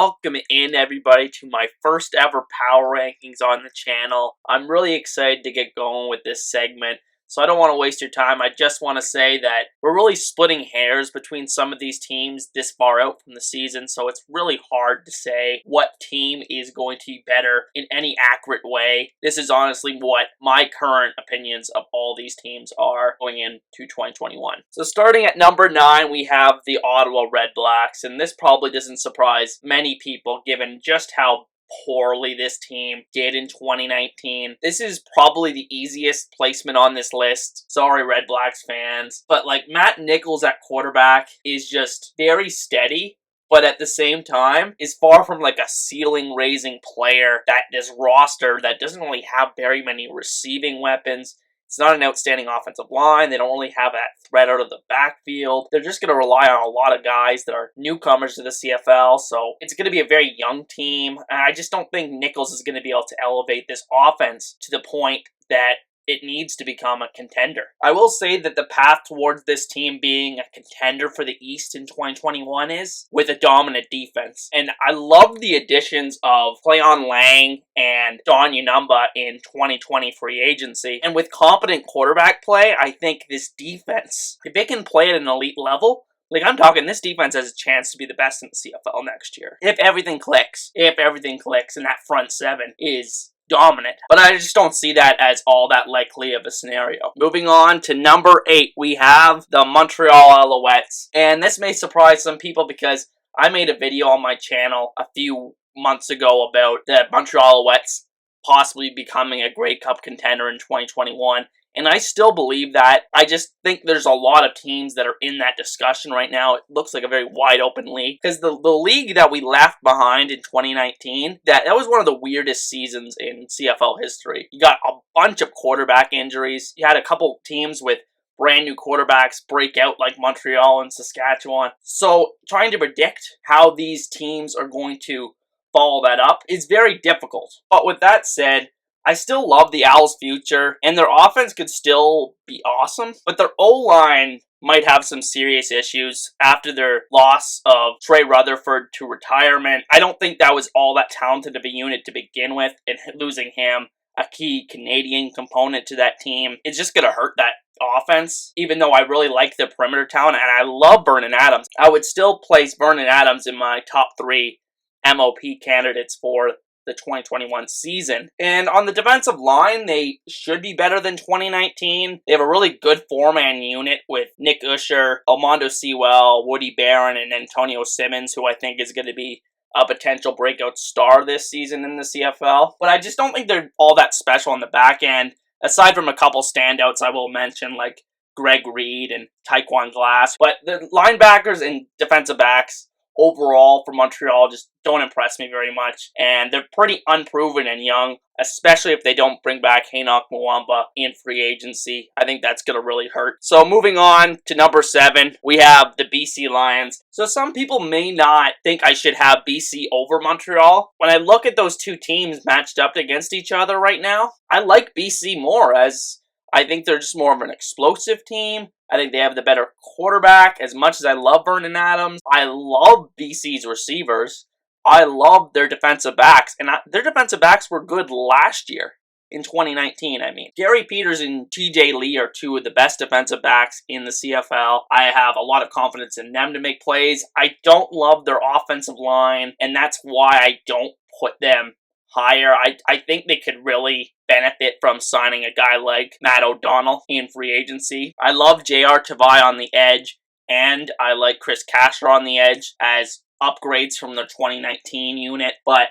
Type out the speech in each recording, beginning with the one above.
welcome in everybody to my first ever power rankings on the channel. I'm really excited to get going with this segment, so I don't want to waste your time. I just want to say that we're really splitting hairs between some of these teams this far out from the season, so it's really hard to say what team is going to be better in any accurate way. This is honestly what my current opinions of all these teams are going into 2021. So starting at number 9, we have the Ottawa Redblacks, and this probably doesn't surprise many people given just how poorly this team did in 2019. This is probably the easiest placement on this list. Sorry, Red Blacks fans. But like Matt Nichols at quarterback is just very steady, but at the same time is far from like a ceiling-raising player that this roster that doesn't really have very many receiving weapons. It's not an outstanding offensive line. They don't really have that threat out of the backfield. They're just going to rely on a lot of guys that are newcomers to the CFL, so it's going to be a very young team. And I just don't think Nichols is going to be able to elevate this offense to the point that it needs to become a contender. I will say that the path towards this team being a contender for the East in 2021 is with a dominant defense. And I love the additions of Cleon Lang and Don Yanumba in 2020 free agency. And with competent quarterback play, I think this defense, if they can play at an elite level, like I'm talking, this defense has a chance to be the best in the CFL next year. If everything clicks, and that front seven is dominant. But I just don't see that as all that likely of a scenario. Moving on to number 8, we have the Montrealouettes. And this may surprise some people because I made a video on my channel a few months ago about the Montrealouettes possibly becoming a Grey Cup contender in 2021. And I still believe that. I just think there's a lot of teams that are in that discussion right now. It looks like a very wide open league. Because the league that we left behind in 2019, that was one of the weirdest seasons in CFL history. You got a bunch of quarterback injuries. You had a couple teams with brand new quarterbacks break out like Montreal and Saskatchewan. So trying to predict how these teams are going to follow that up is very difficult. But with that said, I still love the Owls' future, and their offense could still be awesome, but their O-line might have some serious issues after their loss of Trey Rutherford to retirement. I don't think that was all that talented of a unit to begin with, and losing him, a key Canadian component to that team, is just going to hurt that offense. Even though I really like their perimeter talent, and I love Vernon Adams, I would still place Vernon Adams in my top 3 MOP candidates for the 2021 season. And on the defensive line, they should be better than 2019. They have a really good 4-man unit with Nick Usher, Almondo Sewell, Woody Barron, and Antonio Simmons, who I think is going to be a potential breakout star this season in the CFL. But I just don't think they're all that special on the back end, aside from a couple standouts I will mention, like Greg Reed and Taekwon Glass. But the linebackers and defensive backs overall for Montreal just don't impress me very much, and they're pretty unproven and young, especially if they don't bring back Hainok Mwamba in free agency. I think that's going to really hurt. So moving on to number 7, we have the BC Lions. So some people may not think I should have BC over Montreal. When I look at those two teams matched up against each other right now, I like BC more, as I think they're just more of an explosive team. I think they have the better quarterback. As much as I love Vernon Adams, I love BC's receivers. I love their defensive backs. And their defensive backs were good last year. In 2019, I mean. Gary Peters and TJ Lee are two of the best defensive backs in the CFL. I have a lot of confidence in them to make plays. I don't love their offensive line, and that's why I don't put them higher. I think they could really benefit from signing a guy like Matt O'Donnell in free agency. I love J.R. Tavai on the edge, and I like Chris Casher on the edge as upgrades from the 2019 unit, but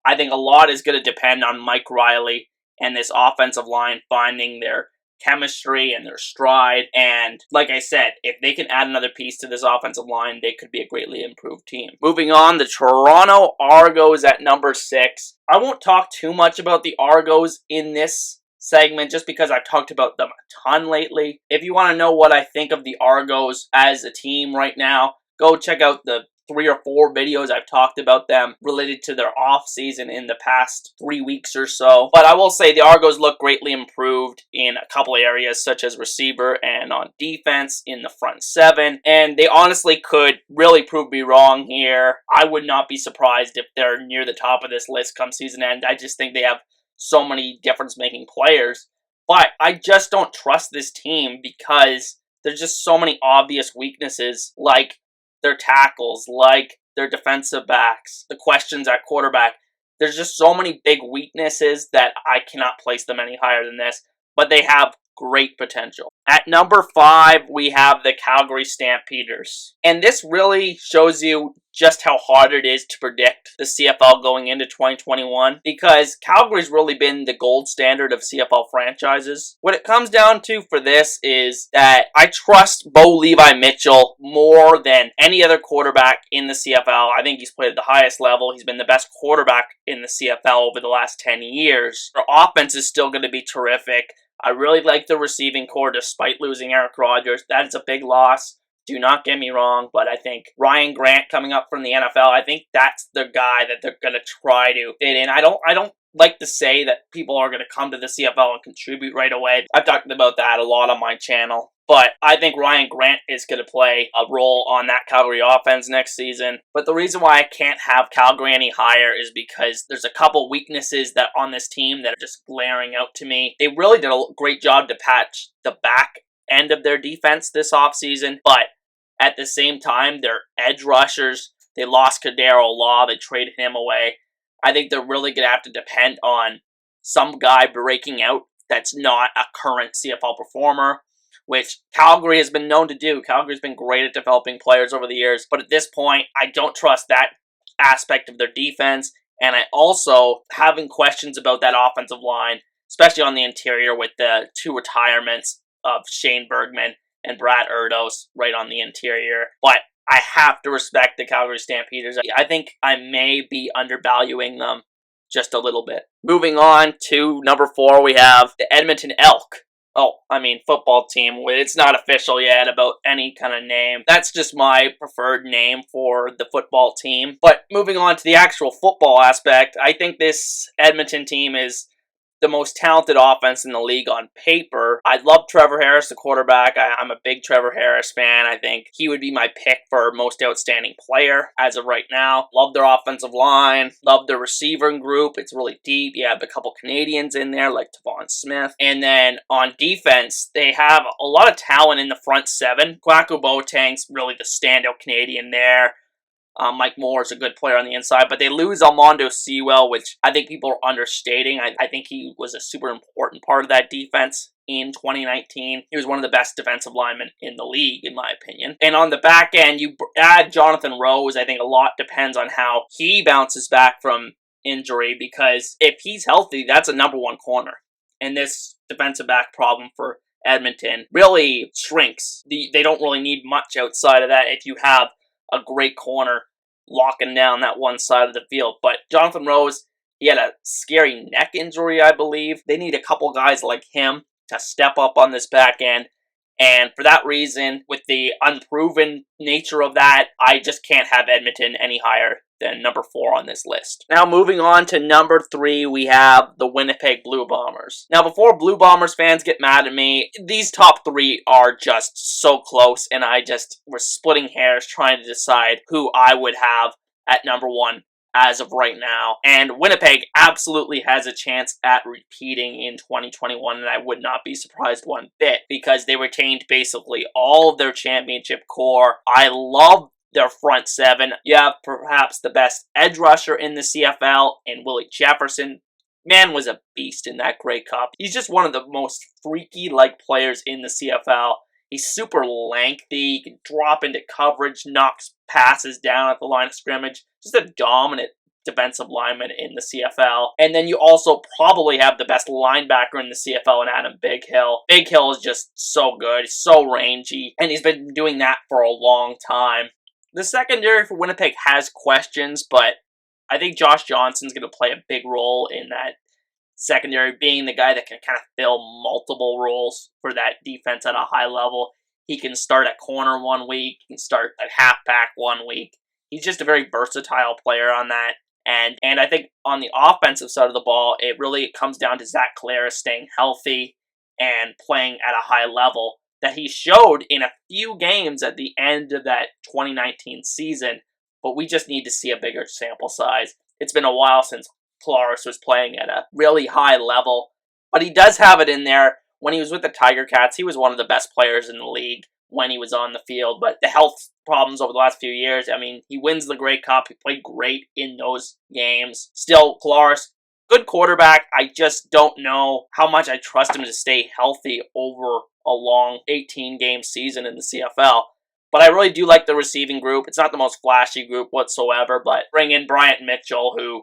I think a lot is going to depend on Mike Riley and this offensive line finding their chemistry and their stride. And like I said, if they can add another piece to this offensive line, they could be a greatly improved team. Moving on, the Toronto Argos at number 6. I won't talk too much about the Argos in this segment just because I've talked about them a ton lately. If you want to know what I think of the Argos as a team right now, go check out the 3 or 4 videos I've talked about them related to their off season in the past 3 weeks or so. But I will say the Argos look greatly improved in a couple of areas, such as receiver and on defense in the front 7. And they honestly could really prove me wrong here. I would not be surprised if they're near the top of this list come season end. I just think they have so many difference-making players. But I just don't trust this team because there's just so many obvious weaknesses, like their tackles, like their defensive backs, the questions at quarterback. There's just so many big weaknesses that I cannot place them any higher than this, but they have great potential. At number 5, we have the Calgary Stampeders. And this really shows you just how hard it is to predict the CFL going into 2021, because Calgary's really been the gold standard of CFL franchises. What it comes down to for this is that I trust Bo Levi Mitchell more than any other quarterback in the CFL. I think he's played at the highest level. He's been the best quarterback in the CFL over the last 10 years. Their offense is still going to be terrific. I really like the receiving core despite losing Eric Rogers. That is a big loss. Do not get me wrong, but I think Ryan Grant coming up from the NFL, I think that's the guy that they're going to try to fit in. I don't like to say that people are going to come to the CFL and contribute right away. I've talked about that a lot on my channel. But I think Ryan Grant is going to play a role on that Calgary offense next season. But the reason why I can't have Calgary any higher is because there's a couple weaknesses that on this team that are just glaring out to me. They really did a great job to patch the back end of their defense this offseason, but at the same time, their edge rushers, they lost Kadero Law, they traded him away. I think they're really going to have to depend on some guy breaking out that's not a current CFL performer, which Calgary has been known to do. Calgary's been great at developing players over the years, but at this point, I don't trust that aspect of their defense, and I also having questions about that offensive line, especially on the interior with the 2 retirements of Shane Bergman and Brad Erdos right on the interior. But I have to respect the Calgary Stampeders. I think I may be undervaluing them just a little bit. Moving on to number 4, we have the Edmonton Elk. Football team. It's not official yet about any kind of name. That's just my preferred name for the football team. But moving on to the actual football aspect, I think this Edmonton team is the most talented offense in the league on paper. I love Trevor Harris, the quarterback. I'm a big Trevor Harris fan. I think he would be my pick for most outstanding player as of right now. Love their offensive line. Love their receiving group. It's really deep. You have a couple Canadians in there like Tavon Smith. And then on defense, they have a lot of talent in the front 7. Kwaku Boateng's really the standout Canadian there. Mike Moore is a good player on the inside, but they lose Armando Sewell, which I think people are understating. I think he was a super important part of that defense in 2019. He was one of the best defensive linemen in the league, in my opinion. And on the back end, you add Jonathan Rose. I think a lot depends on how he bounces back from injury, because if he's healthy, that's a number 1 corner. And this defensive back problem for Edmonton really shrinks. They don't really need much outside of that if you have a great corner locking down that one side of the field. But Jonathan Rose, he had a scary neck injury, I believe. They need a couple guys like him to step up on this back end. And for that reason, with the unproven nature of that, I just can't have Edmonton any higher than number 4 on this list. Now moving on to number 3, we have the Winnipeg Blue Bombers. Now before Blue Bombers fans get mad at me, these top 3 are just so close, and we're splitting hairs trying to decide who I would have at number 1 as of right now. And Winnipeg absolutely has a chance at repeating in 2021, and I would not be surprised one bit, because they retained basically all of their championship core. I love their front 7. You have perhaps the best edge rusher in the CFL in Willie Jefferson. Man was a beast in that Grey Cup. He's just one of the most freaky-like players in the CFL. He's super lengthy, he can drop into coverage, knocks passes down at the line of scrimmage. Just a dominant defensive lineman in the CFL. And then you also probably have the best linebacker in the CFL in Adam Bighill. Bighill is just so good, so rangy, and he's been doing that for a long time. The secondary for Winnipeg has questions, but I think Josh Johnson's going to play a big role in that secondary, being the guy that can kind of fill multiple roles for that defense at a high level. He can start at corner one week, he can start at halfback one week, he's just a very versatile player on that. And I think on the offensive side of the ball, it really comes down to Zach Collaros staying healthy and playing at a high level that he showed in a few games at the end of that 2019 season, but we just need to see a bigger sample size. It's been a while since Collaros was playing at a really high level, but he does have it in there. When he was with the TigerCats, he was one of the best players in the league when he was on the field, but the health problems over the last few years, I mean, he wins the Grey Cup, he played great in those games. Still, Collaros, good quarterback. I just don't know how much I trust him to stay healthy over a long 18-game season in the CFL. But I really do like the receiving group. It's not the most flashy group whatsoever, but bring in Bryant Mitchell, who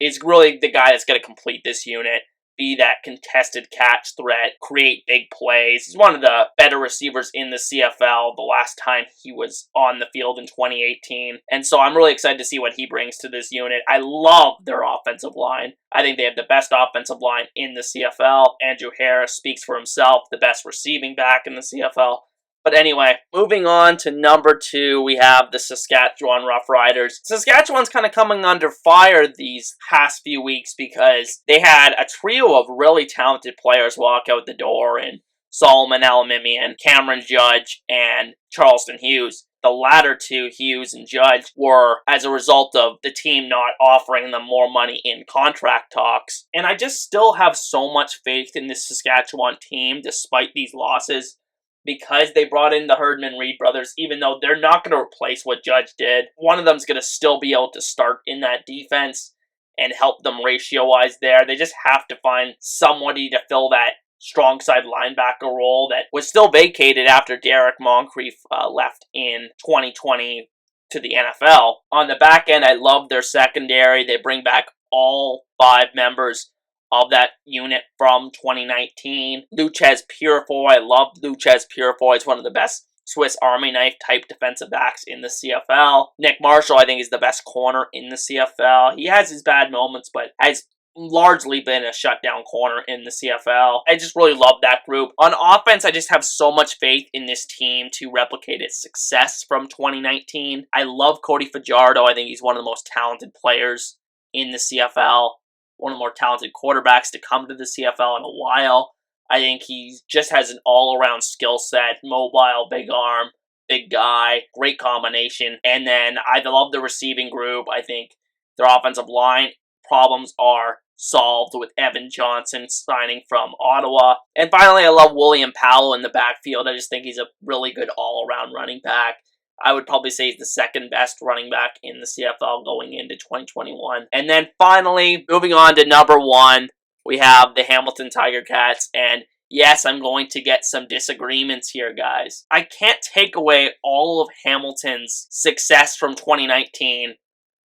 is really the guy that's going to complete this unit, be that contested catch threat, create big plays. He's one of the better receivers in the CFL the last time he was on the field in 2018. And so I'm really excited to see what he brings to this unit. I love their offensive line. I think they have the best offensive line in the CFL. Andrew Harris speaks for himself, the best receiving back in the CFL. But anyway, moving on to number 2, we have the Saskatchewan Roughriders. Saskatchewan's kind of coming under fire these past few weeks because they had a trio of really talented players walk out the door in Solomon Alamimian, Cameron Judge, and Charleston Hughes. The latter two, Hughes and Judge, were as a result of the team not offering them more money in contract talks. And I just still have so much faith in this Saskatchewan team despite these losses, because they brought in the Herdman-Reed brothers, even though they're not going to replace what Judge did. One of them's going to still be able to start in that defense and help them ratio-wise there. They just have to find somebody to fill that strong side linebacker role that was still vacated after Derek Moncrief left in 2020 to the NFL. On the back end, I love their secondary. They bring back all 5 members of that unit from 2019. Luchez Purifoy, I love Luchez Purifoy. He's one of the best Swiss Army knife type defensive backs in the CFL. Nick Marshall, I think, is the best corner in the CFL. He has his bad moments, but has largely been a shutdown corner in the CFL. I just really love that group. On offense, I just have so much faith in this team to replicate its success from 2019. I love Cody Fajardo. I think he's one of the most talented players in the CFL. One of the more talented quarterbacks to come to the CFL in a while. I think he just has an all-around skill set, mobile, big arm, big guy, great combination. And then I love the receiving group. I think their offensive line problems are solved with Evan Johnson signing from Ottawa. And finally, I love William Powell in the backfield. I just think he's a really good all-around running back. I would probably say he's the second best running back in the CFL going into 2021. And then finally, moving on to number 1, we have the Hamilton TigerCats. And yes, I'm going to get some disagreements here, guys. I can't take away all of Hamilton's success from 2019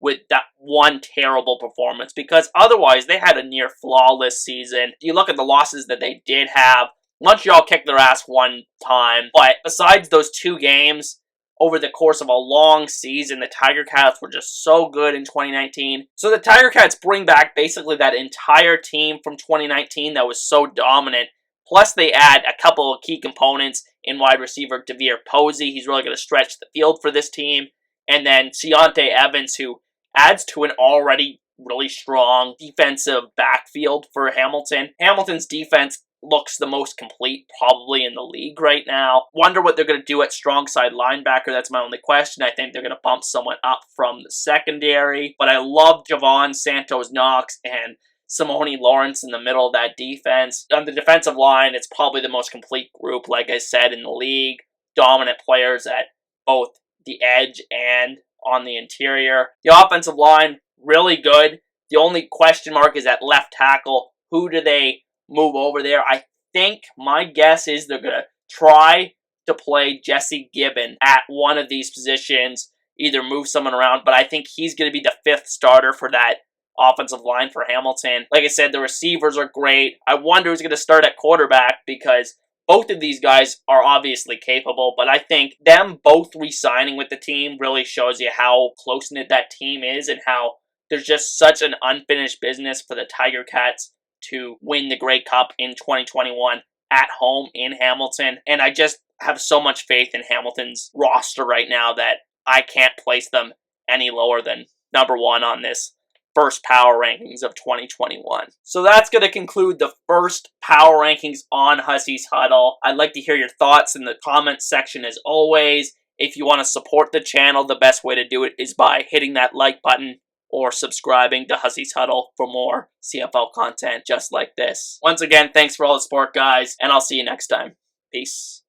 with that one terrible performance, because otherwise they had a near flawless season. You look at the losses that they did have. Montreal kicked their ass one time, but besides those 2 games, over the course of a long season, the TigerCats were just so good in 2019. So the TigerCats bring back basically that entire team from 2019 that was so dominant. Plus they add a couple of key components in wide receiver Devere Posey. He's really going to stretch the field for this team. And then Keontae Evans, who adds to an already really strong defensive backfield for Hamilton. Hamilton's defense looks the most complete probably in the league right now. Wonder what they're going to do at strong side linebacker. That's my only question. I think they're going to bump someone up from the secondary. But I love Javon Santos-Knox and Simone Lawrence in the middle of that defense. On the defensive line, it's probably the most complete group, like I said, in the league. Dominant players at both the edge and on the interior. The offensive line, really good. The only question mark is at left tackle. Who do they move over there? I think my guess is they're going to try to play Jesse Gibbon at one of these positions, either move someone around, but I think he's going to be the 5th starter for that offensive line for Hamilton. Like I said, the receivers are great. I wonder who's going to start at quarterback, because both of these guys are obviously capable, but I think them both re-signing with the team really shows you how close-knit that team is and how there's just such an unfinished business for the TigerCats to win the Grey Cup in 2021 at home in Hamilton. And I just have so much faith in Hamilton's roster right now that I can't place them any lower than number 1 on this first power rankings of 2021. So that's going to conclude the first power rankings on Hussey's Huddle. I'd like to hear your thoughts in the comments section as always. If you want to support the channel, the best way to do it is by hitting that like button or subscribing to Hussey's Huddle for more CFL content just like this. Once again, thanks for all the support, guys, and I'll see you next time. Peace.